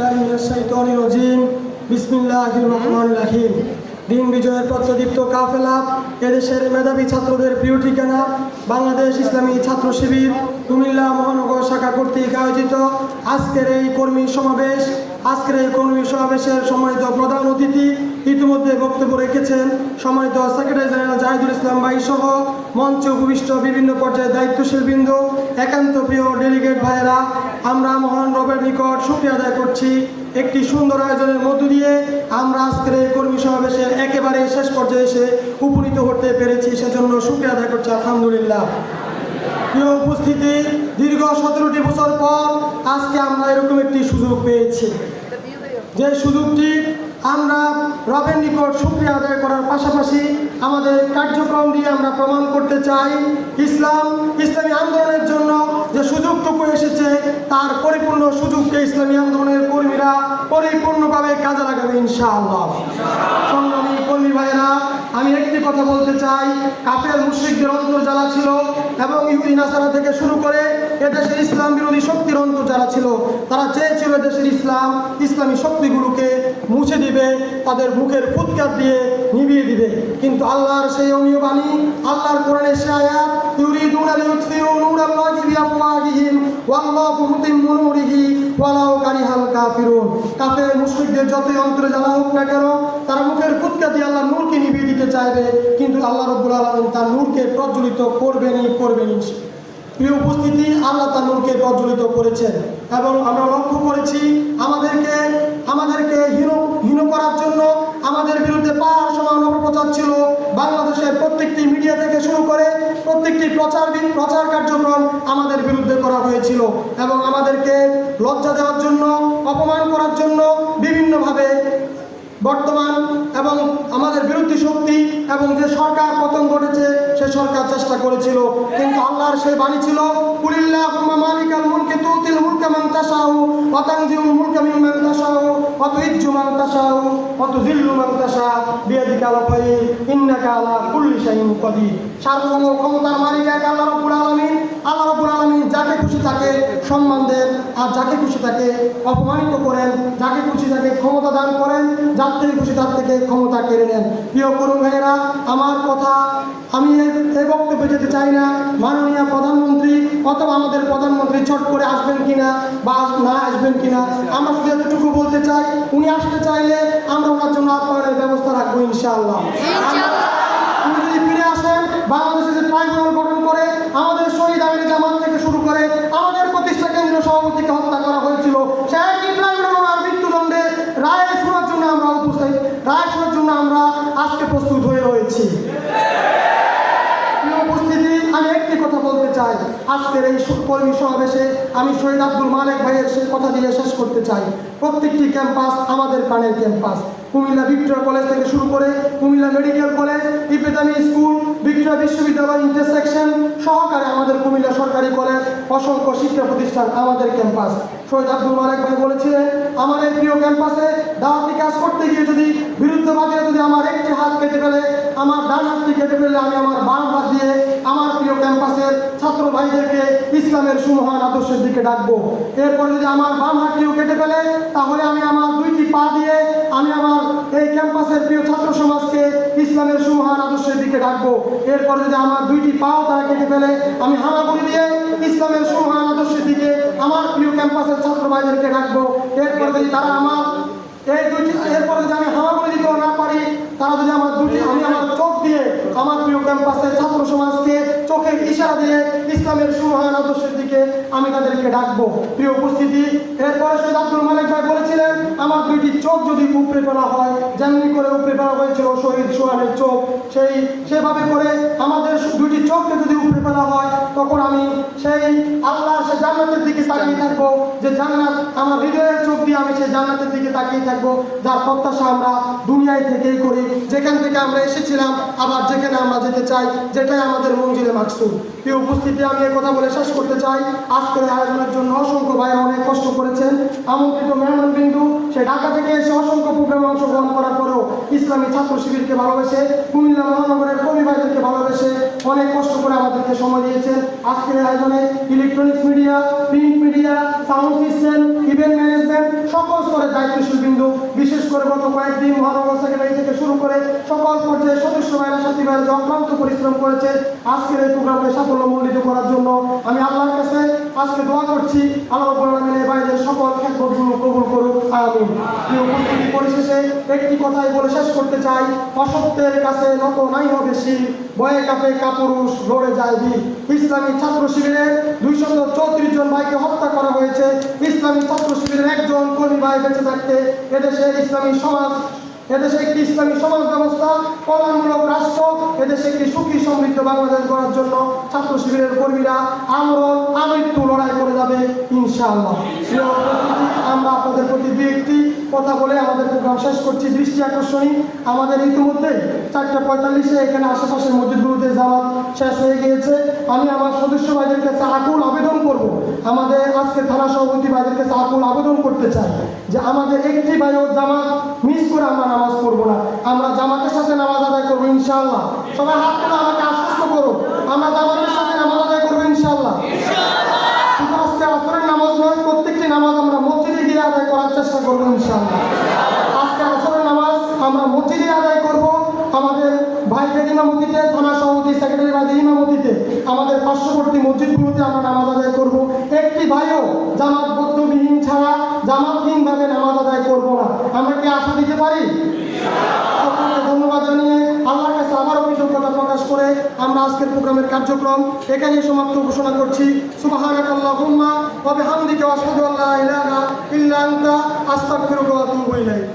বিল্লাহি মিনাশ শাইতানির রাজিম বিসমিল্লাহির রহমানির রহিম। দিন বিজয়ের প্রত্যদীপ্ত কাফেলা, এদেশের মেধাবী ছাত্রদের প্রিয় ঠিকানা বাংলাদেশ ইসলামী ছাত্র শিবির কুমিল্লা মহানগর শাখা কর্তৃক আয়োজিত আজকের এই কর্মী সমাবেশের সম্মানিত প্রধান অতিথি ইতিমধ্যে বক্তব্য রেখেছেন সম্মানিত সেক্রেটারি জেনারেল জাহিদুল ইসলাম ভাই সহ মঞ্চে উপবিষ্ট বিভিন্ন পর্যায়ে দায়িত্বশীল বৃন্দ, একান্ত প্রিয় ডেলিগেট ভাইয়েরা, আমরা মহান রবের নিকট শুকরিয়া আদায় করছি একটি সুন্দর আয়োজনের মধ্য দিয়ে আমরা আজকের এই কর্মী সমাবেশের একেবারে শেষ পর্যায়ে এসে উপনীত হতে পেরেছি, সেজন্য শুকরিয়া আদায় করছি আলহামদুলিল্লাহ। প্রিয় উপস্থিতি, দীর্ঘ 17টি বছর পর আজকে আমরা এরকম একটি সুযোগ পেয়েছি, যে সুযোগটি আমরা রবের নিকট শুকরিয়া আদায় করার পাশাপাশি আমাদের কার্যক্রম দিয়ে আমরা প্রমাণ করতে চাই ইসলামী আন্দোলনের জন্য যে সুযোগটুকু এসেছে তার পরিপূর্ণ সুযোগকে ইসলামী আন্দোলনের কর্মীরা পরিপূর্ণভাবে কাজে লাগাবে ইনশাআল্লাহ। সংগ্রামী কর্মী ভাইয়েরা, আমি একটি কথা বলতে চাই, কাফের মুশরিকদের অন্তর্জালা ছিল এবং ইহুদি নাসারা থেকে শুরু করে এদেশের ইসলাম বিরোধী শক্তির অন্তর্জালা ছিল। তারা চেয়েছিল দেশের ইসলামী শক্তিগুলোকে মুছে দিবে, তাদের মুখের ফুৎকার দিয়ে নিভিয়ে দিবে, কিন্তু আল্লাহর সেই অমীয় বাণী, আল্লাহর কোরআনের সেই আয়াত, ইউরিদুনা লিইউতফিউ নূরাল্লাহি বিআফওয়াহিহিম ওয়াল্লাহু মুতিম্মু নূরিহি ওয়ালাউ কারিহাল কাফিরুন। কাফের মুশরিকদের যতই অন্তরে জ্বালা হোক না কেন, তারা মুখের ফুৎকার দিয়ে আল্লাহর নূরকে নিভিয়ে দিতে চাইবে, কিন্তু আল্লাহ রাব্বুল আলামিন তার নূরকে প্রজ্বলিত করবেনই। প্রিয় উপস্থিতি, আল্লাহ তার নূরকে প্রজ্বলিত করেছেন এবং আমরা লক্ষ্য করেছি আমাদেরকে হীন করার জন্য আমাদের বিরুদ্ধে পাহাড় সমান অপপ্রচার ছিল। বাংলাদেশের প্রত্যেকটি মিডিয়া থেকে শুরু করে প্রত্যেকটি প্রচার কার্যক্রম আমাদের বিরুদ্ধে করা হয়েছিল এবং আমাদেরকে লজ্জা দেওয়ার জন্য, অপমান করার জন্য বিভিন্নভাবে বর্তমান এবং আমাদের বিরোধী শক্তি এবং যে সরকার পতন ঘটেছে সে সরকার চেষ্টা করেছিল, কিন্তু আল্লাহর সেই বাণী ছিল, কুলিল্লাহুম্মা মালিকাল মুলকি তুতিল মুলকা মান তাশাউ ওয়া তানজিউল মুলকা মিম্মান তাশাউ ওয়া তুইজ্জু মান তাশাউ ওয়া তুযিল্লু মান তাশা বিয়াদিকাল খায়র ইন্নাকা আলা কুল্লি শাইইন কাদির। সার্বভৌম ক্ষমতার মালিক এক আল্লাহ রাব্বুল আলামিন। আল্লাহ রাব্বুল আলামিন যাকে খুশি তাকে সম্মান দেন আর যাকে খুশি তাকে অপমানিত করেন, যাকে খুশি তাকে ক্ষমতা দান করেন, যার থেকে খুশি তার থেকে ক্ষমতা কেড়ে নেন। প্রিয় করুণ ভাইয়েরা, আমার কথা আমি এই বক্তব্যে যেতে চাই না। মাননীয় প্রধানমন্ত্রী অথবা আমাদের প্রধানমন্ত্রী ছট করে আসবেন কিনা বা না আসবেন কিনা, আমরা শুধু এতটুকু বলতে চাই, উনি আসতে চাইলে আমরা ওনার জন্য আপ্যায়নের ব্যবস্থা রাখবো ইনশাআল্লাহ। উনি যদি ফিরে আসেন, বাংলাদেশে যে ট্রাইব্যুনাল গঠন করে আমাদের শহীদ আমির জামাত থেকে শুরু করে আমাদের প্রতিষ্ঠা কেন্দ্রীয় সভাপতিকে হত্যা করা হয়েছিল, সেই ট্রাইব্যুনাল ওনার মৃত্যুদণ্ডে রায় শোনার জন্য আমরা আজকে প্রস্তুত হয়ে রয়েছি। আমি একটি কথা বলতে চাই, আজকের এই কর্মী সমাবেশে আমি শহীদ আব্দুল মালেক ভাইয়ের সেই কথা দিয়ে শেষ করতে চাই। প্রত্যেকটি ক্যাম্পাস আমাদের প্রাণের ক্যাম্পাস। কুমিল্লা ভিক্টোরিয়া কলেজ থেকে শুরু করে কুমিল্লা মেডিকেল কলেজ, ইফতেদামি স্কুল, ভিক্টোরিয়া বিশ্ববিদ্যালয় ইন্টারসেকশন সহকারে আমাদের কুমিল্লা সরকারি কলেজ, অসংখ্য শিক্ষা প্রতিষ্ঠান আমাদের ক্যাম্পাস। শহীদ আব্দুল মালেক ভাই বলেছিলেন, আমার এই প্রিয় ক্যাম্পাসে দাওয়াতি কাজ করতে গিয়ে যদি বিরুদ্ধবাদীরা যদি আমার একটি হাত কেটে ফেলে, আমার ডান হাতটি কেটে ফেলে, আমি আমার বাম হাত দিয়ে আমার প্রিয় ক্যাম্পাসের ছাত্র ভাইদেরকে ইসলামের সুমহান আদর্শের দিকে ডাকবো। এরপরে যদি আমার বাম হাতটিও কেটে ফেলে, তাহলে আমি আমার দুইটি পা দিয়ে আমি আমার এই ক্যাম্পাসের প্রিয় ছাত্র সমাজকে ইসলামের সুমহান আদর্শের দিকে ডাকবো। এরপরে যদি আমার দুইটি পাও তারা কেটে ফেলে, আমি হামাগুড়ি দিয়ে ইসলামের সুমহান আদর্শের দিকে আমার প্রিয় ক্যাম্পাসের ছাত্র ভাইদেরকে ডাকবো। এরপরে যদি তারা এরপরে যদি আমি হামাগুড়ি দিতেও না পারি, তারা যদি আমি আমার চোখ দিয়ে আমার প্রিয় ক্যাম্পাসের ছাত্র সমাজকে চোখের ইশারা দিয়ে ইসলামের সুমহান আদর্শের দিকে আমি তাদেরকে ডাকবো। প্রিয় উপস্থিতি, এরপরে শহীদ আব্দুল মালেক ভাই বলেছিলেন, আমার দুইটি চোখ যদি উপড়ে ফেলা হয়, যেমনি করে উপড়ে ফেলা হয়েছিল শহীদ সোহানের চোখ, সেভাবে করে আমাদের দুইটি চোখকে যদি উপড়ে ফেলা হয়, তখন আমি সেই আল্লাহ সে জান্নাতের দিকে তাকিয়ে থাকবো, যে জান্নাত আমার হৃদয়ের চোখ দিয়ে আমি সেই জান্নাতের দিকে তাকিয়ে থাকবো, যার প্রত্যাশা আমরা দুনিয়ায় থেকেই করি, যেখান থেকে আমরা এসেছিলাম আবার যেখানে আমরা যেতে চাই, যেটাই আমাদের মঞ্জিলে মাকসুদ। প্রিয় উপস্থিতি, আমি এই কথা বলে শেষ করতে চাই, আজকের আয়োজনের জন্য অসংখ্য ভাইরা অনেক কষ্ট করেছেন। আমন্ত্রিত মেহমানবৃন্দু সে ঢাকা থেকে এসে অসংখ্য প্রোগ্রামে অংশগ্রহণ করার পরেও ইসলামী ছাত্র শিবিরকে ভালোবেসে, কুমিল্লা মহানগরের কর্মী ভাইদেরকে ভালোবেসে অনেক কষ্ট করে আমাদেরকে সময় দিয়েছেন। আজকের আয়োজনে electronics media, print media, sound system, event management, সকল স্তরের দায়িত্বশীল বিন্দু, বিশেষ করে গত কয়েকদিন মহানগর সেক্রেটারি থেকে শুরু করে সকল পর্যায়ের সদস্য ভাইরা সাথী ভাইরা যে অক্লান্ত পরিশ্রম করেছে আজকের এই প্রোগ্রামকে সাফল্যমণ্ডিত করার জন্য আমি আল্লাহর কাছে আজকে দোয়া করছি। আল্লাহ রাব্বুল আলামিন এই ভাইদের সকল খ্যাতগুলো কবুল করুক, আমিন। প্রিয় উপস্থিতি, পরিশেষে একটি কথাই বলে শেষ করতে চাই, অসত্যের কাছে নত নাই হবে শির, বয়ে কাপে কাপুরুষ লড়ে যায় বীর। ইসলামী ছাত্র শিবিরের 234 জন ভাইকে হত্যা করা হয়েছে। ইসলামী ছাত্র শিবিরের একজন কর্মী ভাই বেঁচে থাকতে এদেশে একটি ইসলামী সমাজ ব্যবস্থা, কল্যাণমূলক রাষ্ট্র, এদেশে একটি সুখী সমৃদ্ধ বাংলাদেশ গড়ার জন্য ছাত্র শিবিরের কর্মীরা আমরণ আমৃত্যু লড়াই করে যাবে ইনশাআল্লাহ। প্রিয় উপস্থিতি, আমরা আপনাদের প্রতি দুই একটি কথা বলে আমাদের প্রোগ্রাম শেষ করছি। দৃষ্টি আকর্ষণী, আমাদের ইতিমধ্যে 4:45 এখানে আশেপাশের মসজিদগুলোতে জামাত শেষ হয়ে গিয়েছে। আমি আমার সদস্য ভাইদের কাছে আকুল আবেদন করব, আমাদের আজকে থানা সভাপতি ভাইদের কাছে আকুল আবেদন করতে চাই যে আমাদের একটি ভাইও জামাত মিস করে আমরা নামাজ পড়বো না, আমরা জামাতের সাথে নামাজ আদায় করবো ইনশাআল্লাহ। সবাই হাত তুলে আমাকে আশ্বস্ত করো, আমরা জামাতের সাথে নামাজ আদায় করবো ইনশাআল্লাহ। শুধু আজকে আসরের নামাজ নয়, প্রত্যেকটি নামাজ আমরা মসজিদে গিয়ে আদায় করার চেষ্টা করবো ইনশাআল্লাহ। আজকে আসরের নামাজ আমরা মসজিদে আদায় করব, আমাদের ভাইদের ইমামতিতে, থানা সভাপতি সেক্রেটারি ভাইদের ইমামতিতে, আমাদের পার্শ্ববর্তী মসজিদগুলোতে আমরা নামাজ আদায় করব। একটি ভাইও জামাতবদ্ধবিহীন ছাড়া জামাতহীনভাবে নামাজ আদায় করব না। আমরা কি আশা দিতে পারি? ধন্যবাদ জানিয়ে আল্লাহর কাছে আবারও কৃতজ্ঞতা প্রকাশ করে আমরা আজকের প্রোগ্রামের কার্যক্রম এখানেই সমাপ্ত ঘোষণা করছি। সুবহানাকাল্লাহুম্মা ওয়া বিহামদিকা আশহাদু আল্লা ইলাহা ইল্লা আনতা আস্তাগফিরুকা ওয়া আতুবু ইলাইক।